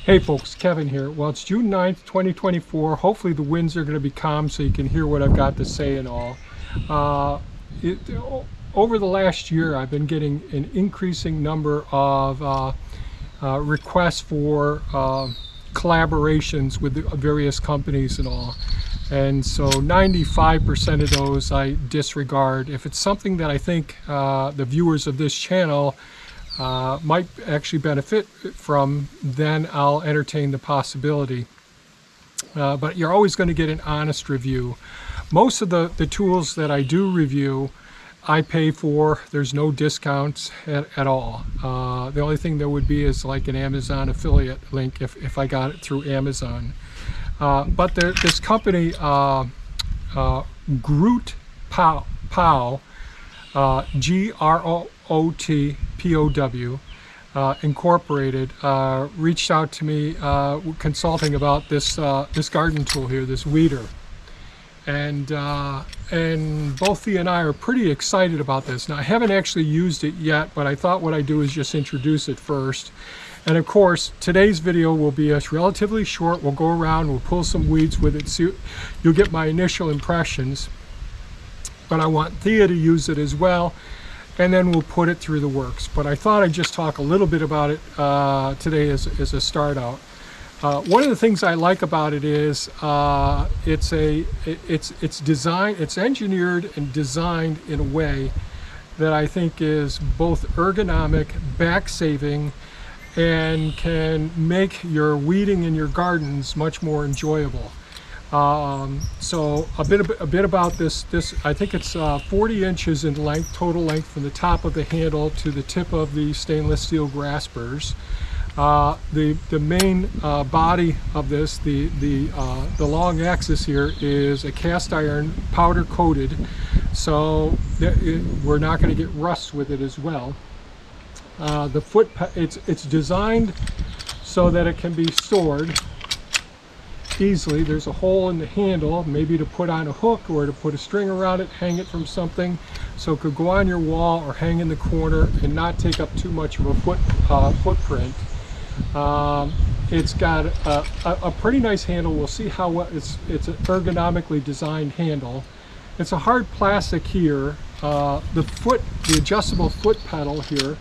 Hey folks, Kevin here. Well, it's June 9th, 2024. Hopefully the winds are going to be calm so you can hear what I've got to say and all. Over the last year, I've been getting an increasing number of requests for collaborations with various companies and all. And so 95% of those I disregard. If it's something that I think the viewers of this channel might actually benefit from, then I'll entertain the possibility. But you're always going to get an honest review. Most of the tools that I do review, I pay for. There's no discounts at all. The only thing there would be is like an Amazon affiliate link if I got it through Amazon. But this company, GrootPow, GrootPow Incorporated, reached out to me consulting about this garden tool here, this weeder, and both Thea and I are pretty excited about this. Now, I haven't actually used it yet, but I thought what I'd do is just introduce it first. And of course, today's video will be relatively short. We'll go around, we'll pull some weeds with it, so you'll get my initial impressions. But I want Thea to use it as well, and then we'll put it through the works. But I thought I'd just talk a little bit about it today as a start out. One of the things I like about it is it's engineered and designed in a way that I think is both ergonomic, back saving, and can make your weeding in your gardens much more enjoyable. So a bit about this. I think it's 40 inches in length, total length, from the top of the handle to the tip of the stainless steel graspers. The main body of this, the long axis here, is a cast iron powder coated, so we're not going to get rust with it as well. The foot, it's designed so that it can be stored easily. There's a hole in the handle, maybe to put on a hook or to put a string around it, hang it from something, so it could go on your wall or hang in the corner and not take up too much of a footprint. It's got a pretty nice handle. We'll see how well it's an ergonomically designed handle. It's a hard plastic here. The adjustable foot pedal here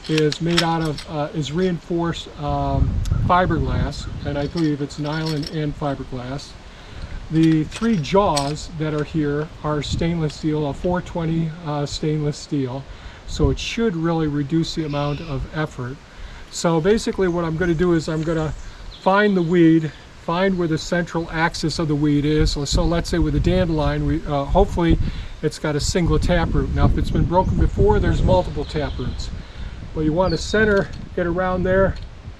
is made out of is reinforced fiberglass, and I believe it's nylon and fiberglass. The three jaws that are here are stainless steel, a 420 stainless steel, so it should really reduce the amount of effort. So basically what I'm going to do is I'm going to find the weed, find where the central axis of the weed is. So let's say with a dandelion, hopefully it's got a single taproot. Now if it's been broken before, there's multiple taproots. But you want to center it around there,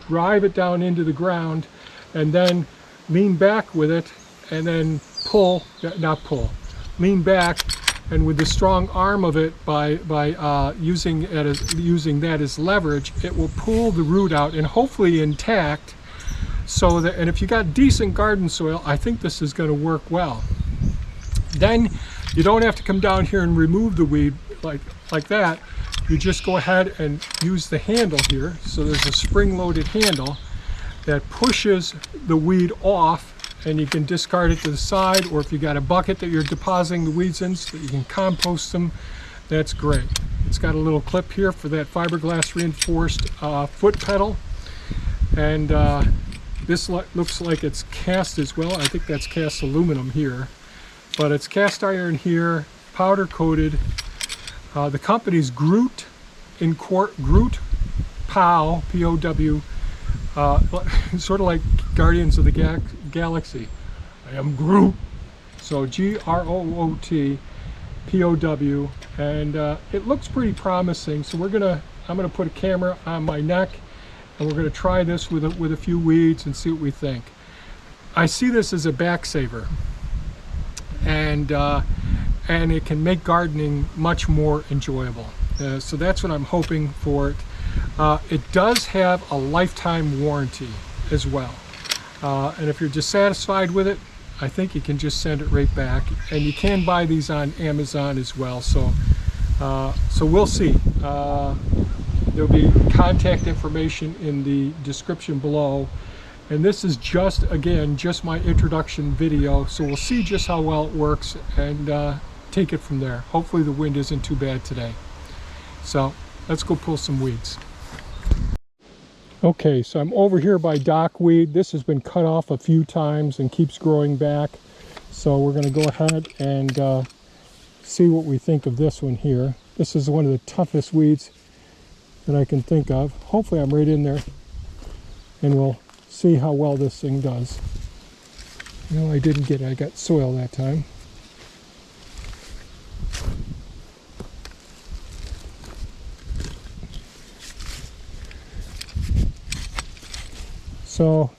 drive it down into the ground, and then lean back with it, and then lean back, and with the strong arm of it, by using that as leverage, it will pull the root out, and hopefully intact. So that, and if you got decent garden soil, I think this is going to work well. Then you don't have to come down here and remove the weed like that. You just go ahead and use the handle here. So there's a spring-loaded handle that pushes the weed off, and you can discard it to the side, or if you got a bucket that you're depositing the weeds in so that you can compost them, that's great. It's got a little clip here for that fiberglass reinforced foot pedal, and this looks like it's cast as well. I think that's cast aluminum here, but it's cast iron here, powder coated. The company's GrootPow, P-O-W, sort of like Guardians of the Galaxy. I am Groot. So G-R-O-O-T-P-O-W, and it looks pretty promising. So I'm gonna put a camera on my neck, and we're gonna try this with a few weeds and see what we think. I see this as a back saver, and it can make gardening much more enjoyable. So that's what I'm hoping for it. It does have a lifetime warranty as well. And if you're dissatisfied with it, I think you can just send it right back. And you can buy these on Amazon as well. So we'll see. There'll be contact information in the description below. And this is just, again, just my introduction video, so we'll see just how well it works and take it from there. Hopefully the wind isn't too bad today. So let's go pull some weeds. Okay, so I'm over here by dockweed. This has been cut off a few times and keeps growing back. So we're going to go ahead and see what we think of this one here. This is one of the toughest weeds that I can think of. Hopefully I'm right in there and we'll see how well this thing does. No, I didn't get it. I got soil that time. So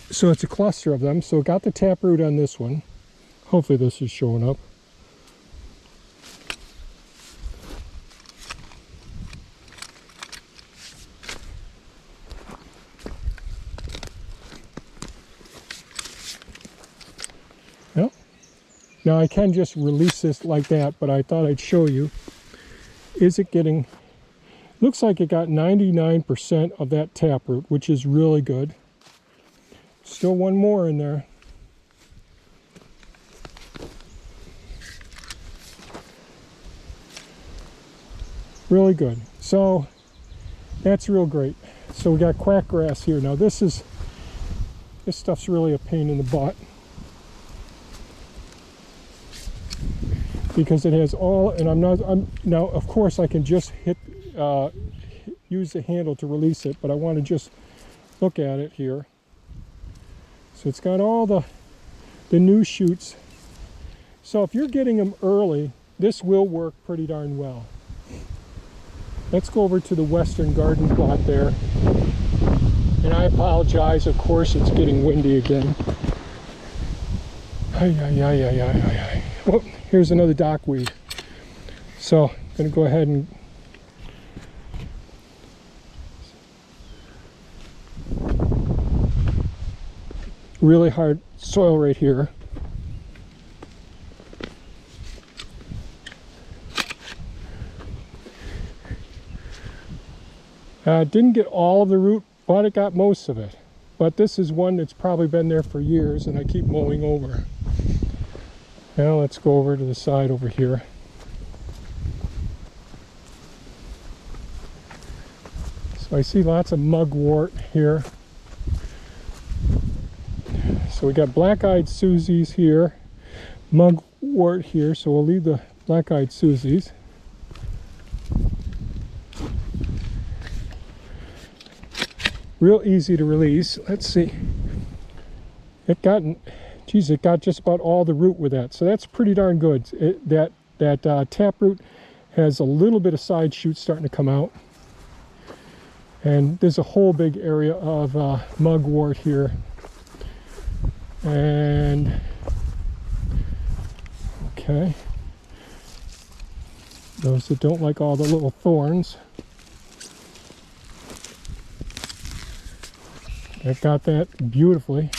it's a cluster of them. So got the taproot on this one. Hopefully this is showing up. Yep. Now I can just release this like that, but I thought I'd show you. Is it getting... Looks like it got 99% of that taproot, which is really good. Still one more in there. Really good. So that's real great. So we got quackgrass here. Now this stuff's really a pain in the butt, because it has all, and now of course I can just use the handle to release it, but I want to just look at it here. So it's got all the new shoots. So if you're getting them early, this will work pretty darn well. Let's go over to the western garden plot there. And I apologize, of course it's getting windy again. Oh, here's another dockweed. So I'm going to go ahead and really hard soil right here. Didn't get all of the root, but it got most of it. But this is one that's probably been there for years, and I keep mowing over. Now let's go over to the side over here. So I see lots of mugwort here. So we got black-eyed Susies here, mugwort here, so we'll leave the black-eyed Susies. Real easy to release. Let's see. It got just about all the root with that, so that's pretty darn good. That taproot has a little bit of side shoots starting to come out, and there's a whole big area of mugwort here. And okay, those that don't like all the little thorns, I've got that beautifully.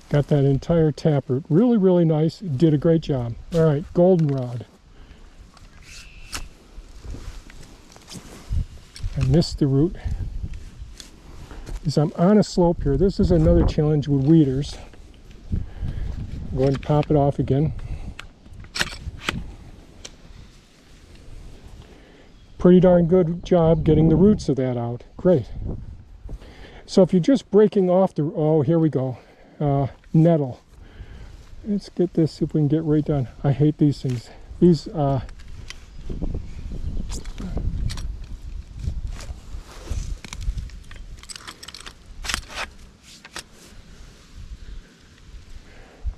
Got that entire taproot. Really, really nice. Did a great job. All right, goldenrod. I missed the root. As I'm on a slope here, this is another challenge with weeders. I'm going to pop it off again. Pretty darn good job getting the roots of that out. Great. So if you're just breaking off the, oh, here we go. Nettle. Let's get this, see if we can get right down. I hate these things. These,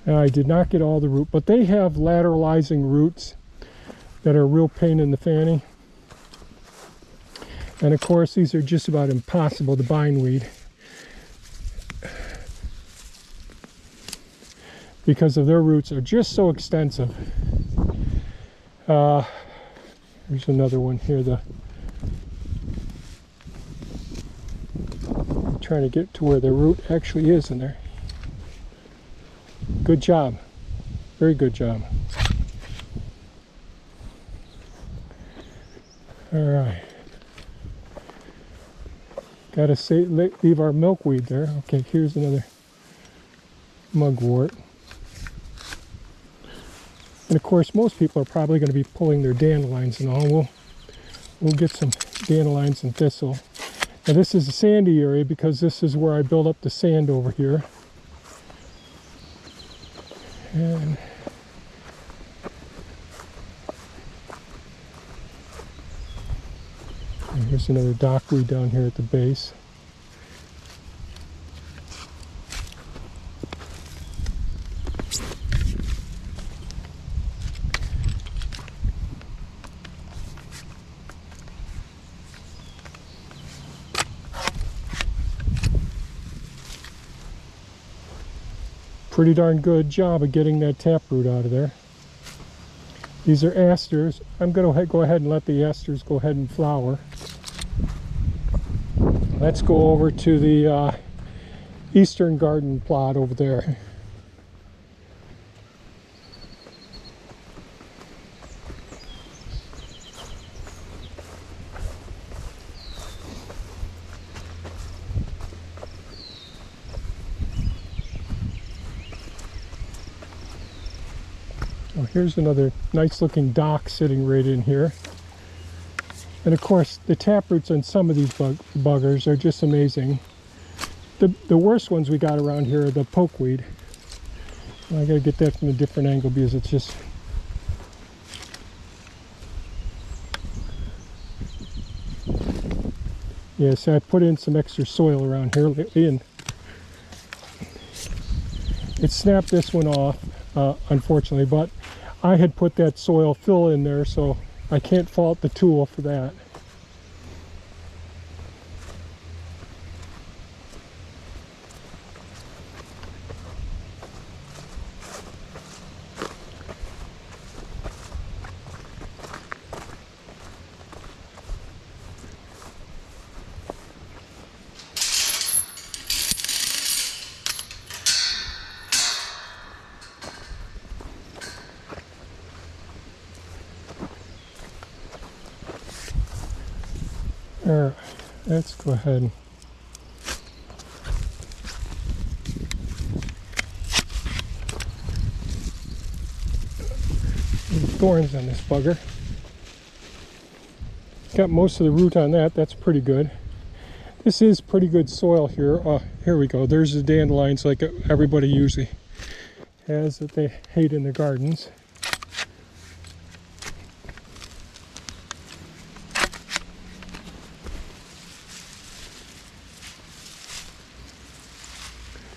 I did not get all the root, but they have lateralizing roots that are a real pain in the fanny. And of course, these are just about impossible to bindweed because of their roots are just so extensive. Here's another one here. I'm trying to get to where the root actually is in there. Good job. Very good job. All right. Gotta leave our milkweed there. Okay, here's another mugwort. And of course, most people are probably going to be pulling their dandelions and all. We'll get some dandelions and thistle. Now this is a sandy area because this is where I build up the sand over here. And here's another dockweed down here at the base. Pretty darn good job of getting that taproot out of there. These are asters. I'm going to go ahead and let the asters go ahead and flower. Let's go over to the eastern garden plot over there. Oh, here's another nice looking dock sitting right in here. And of course, the taproots on some of these buggers are just amazing. The worst ones we got around here are the pokeweed. I gotta get that from a different angle because it's just... Yeah, so I put in some extra soil around here lately and it snapped this one off, unfortunately, but I had put that soil fill in there, so I can't fault the tool for that. Alright, let's go ahead and thorns on this bugger. Got most of the root on that. That's pretty good. This is pretty good soil here. Here we go. There's the dandelions like everybody usually has that they hate in their gardens.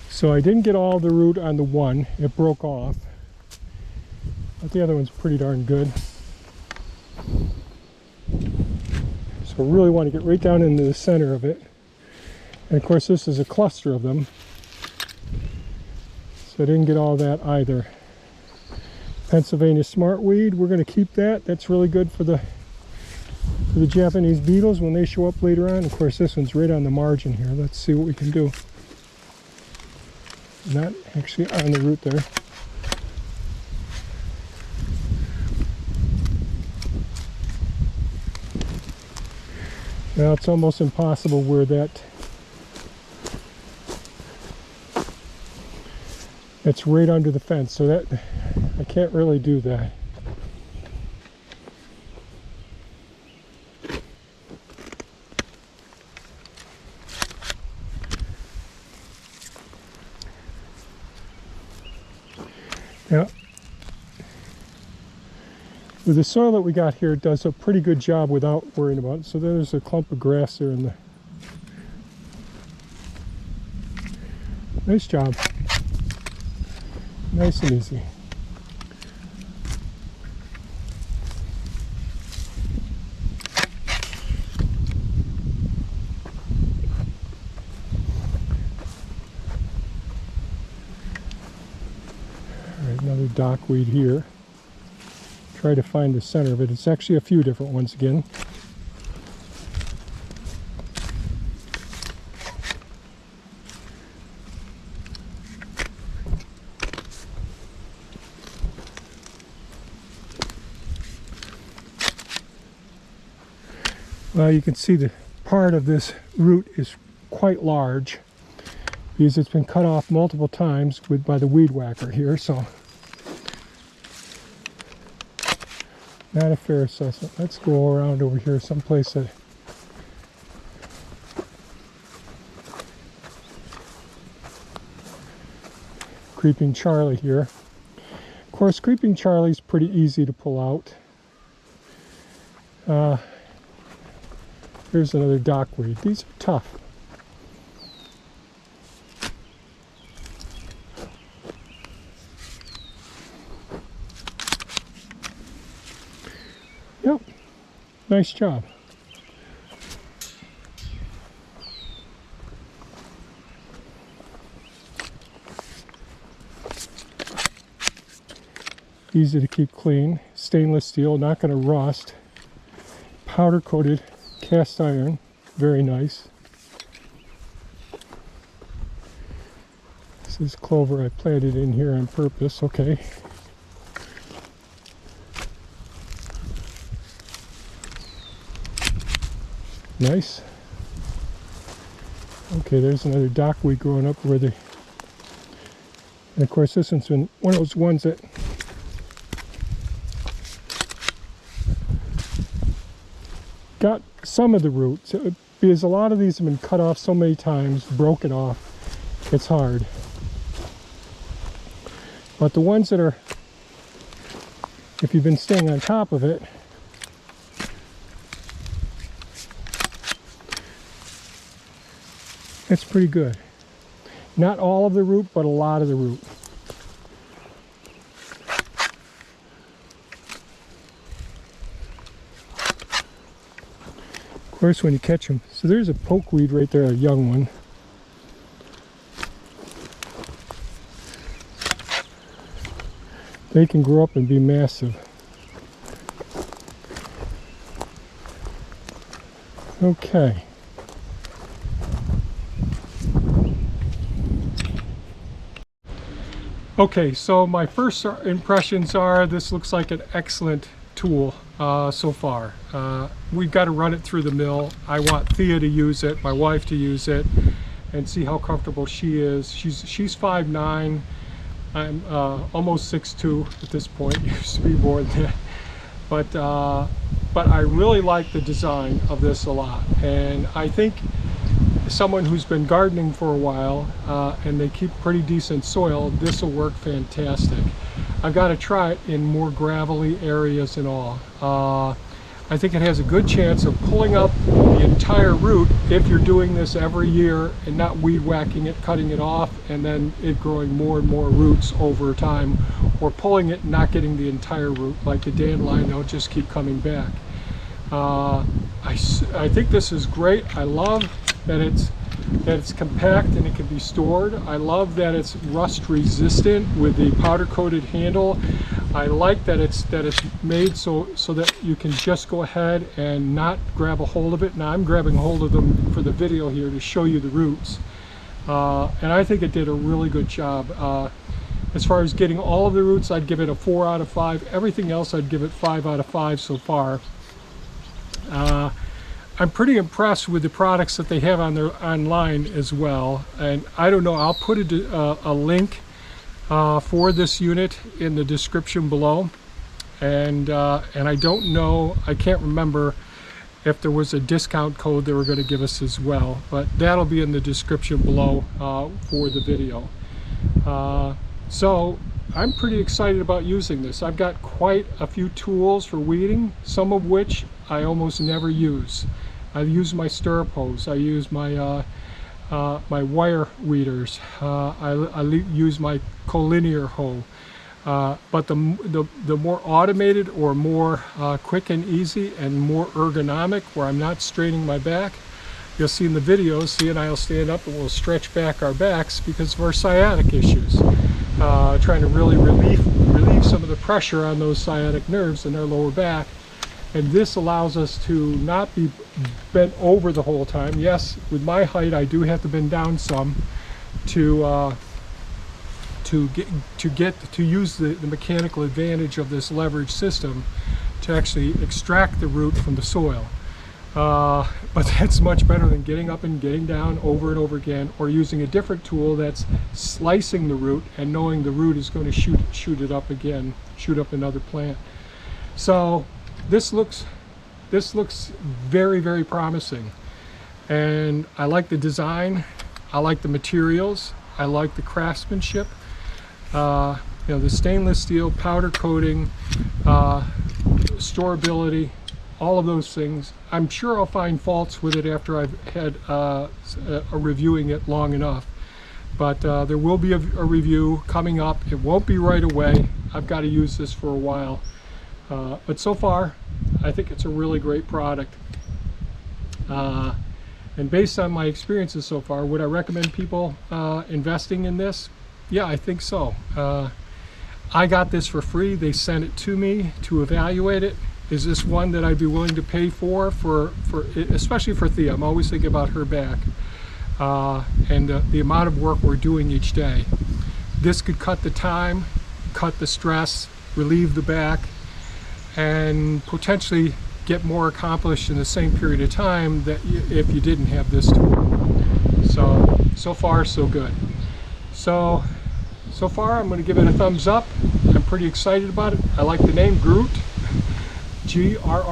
So I didn't get all the root on the one. It broke off. But the other one's pretty darn good. So I really want to get right down into the center of it. And of course this is a cluster of them. So I didn't get all that either. Pennsylvania smartweed, we're going to keep that. That's really good for the Japanese beetles when they show up later on. Of course this one's right on the margin here. Let's see what we can do. Not actually on the root there. Now it's almost impossible where that's right under the fence, so that I can't really do that. Now, with the soil that we got here, it does a pretty good job without worrying about it. So there's a clump of grass there in the... Nice job. Nice and easy. Another dockweed here. Try to find the center of it. It's actually a few different ones again. Well, you can see the part of this root is quite large because it's been cut off multiple times by the weed whacker here, so not a fair assessment. Let's go around over here someplace that Creeping Charlie here. Of course, Creeping Charlie's pretty easy to pull out. Here's another dockweed. These are tough. Yep, nice job. Easy to keep clean. Stainless steel, not going to rust. Powder coated cast iron, very nice. This is clover I planted in here on purpose, okay. Nice. Okay, there's another dockweed growing up where and of course this one's been one of those ones that got some of the roots, because a lot of these have been cut off so many times, broken off, it's hard. But the ones that are, if you've been staying on top of it, it's pretty good. Not all of the root, but a lot of the root. Of course, when you catch them, so there's a pokeweed right there, a young one. They can grow up and be massive. Okay. Okay, so my first impressions are this looks like an excellent tool so far. We've got to run it through the mill. I want Thea to use it, my wife to use it, and see how comfortable she is. She's 5'9". I'm almost 6'2" at this point. Used to be more than that. But I really like the design of this a lot, and I think someone who's been gardening for a while and they keep pretty decent soil, this will work fantastic. I've got to try it in more gravelly areas and all. I think it has a good chance of pulling up the entire root if you're doing this every year and not weed whacking it, cutting it off, and then it growing more and more roots over time, or pulling it and not getting the entire root. Like the dandelion, they'll just keep coming back. I think this is great. I love that it's compact and it can be stored. I love that it's rust resistant with the powder coated handle. I like that it's made so that you can just go ahead and not grab a hold of it. Now I'm grabbing a hold of them for the video here to show you the roots. And I think it did a really good job. As far as getting all of the roots, I'd give it a 4 out of 5. Everything else, I'd give it 5 out of 5 so far. I'm pretty impressed with the products that they have on their online as well, and I don't know, I'll put a link for this unit in the description below, and I don't know, I can't remember if there was a discount code they were going to give us as well, but that'll be in the description below for the video. So I'm pretty excited about using this. I've got quite a few tools for weeding, some of which I almost never use. I use my stirrup hose, I use my my wire weeders, I use my collinear hoe. But the more automated or more quick and easy and more ergonomic, where I'm not straining my back, you'll see in the videos, Thea and I will stand up and we'll stretch back our backs because of our sciatic issues. Trying to really relieve some of the pressure on those sciatic nerves in our lower back. And this allows us to not be bent over the whole time. Yes, with my height, I do have to bend down some to use the mechanical advantage of this leverage system to actually extract the root from the soil. But that's much better than getting up and getting down over and over again, or using a different tool that's slicing the root and knowing the root is going to shoot it up again, shoot up another plant. So this looks very, very promising, and I like the design, I like the materials, I like the craftsmanship. You know, the stainless steel, powder coating, storability, all of those things. I'm sure I'll find faults with it after I've had reviewing it long enough, but there will be a review coming up. It won't be right away. I've got to use this for a while, but so far I think it's a really great product, and based on my experiences so far, would I recommend people investing in this? Yeah, I think so. I got this for free. They sent it to me to evaluate it. Is this one that I'd be willing to pay for especially for Thea? I'm always thinking about her back, and the amount of work we're doing each day. This could cut the time, cut the stress, relieve the back, and potentially get more accomplished in the same period of time that if you didn't have this tool. So far so good. So far I'm going to give it a thumbs up. I'm pretty excited about it. I like the name Groot, G-R-O-O-T-P-O-W,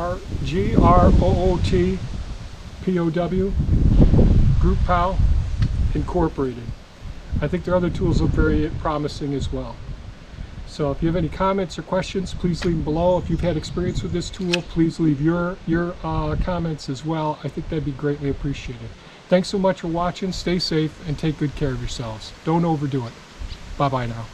GrootPow Incorporated. I think their other tools look very promising as well. So if you have any comments or questions, please leave them below. If you've had experience with this tool, please leave your comments as well. I think that'd be greatly appreciated. Thanks so much for watching. Stay safe and take good care of yourselves. Don't overdo it. Bye-bye now.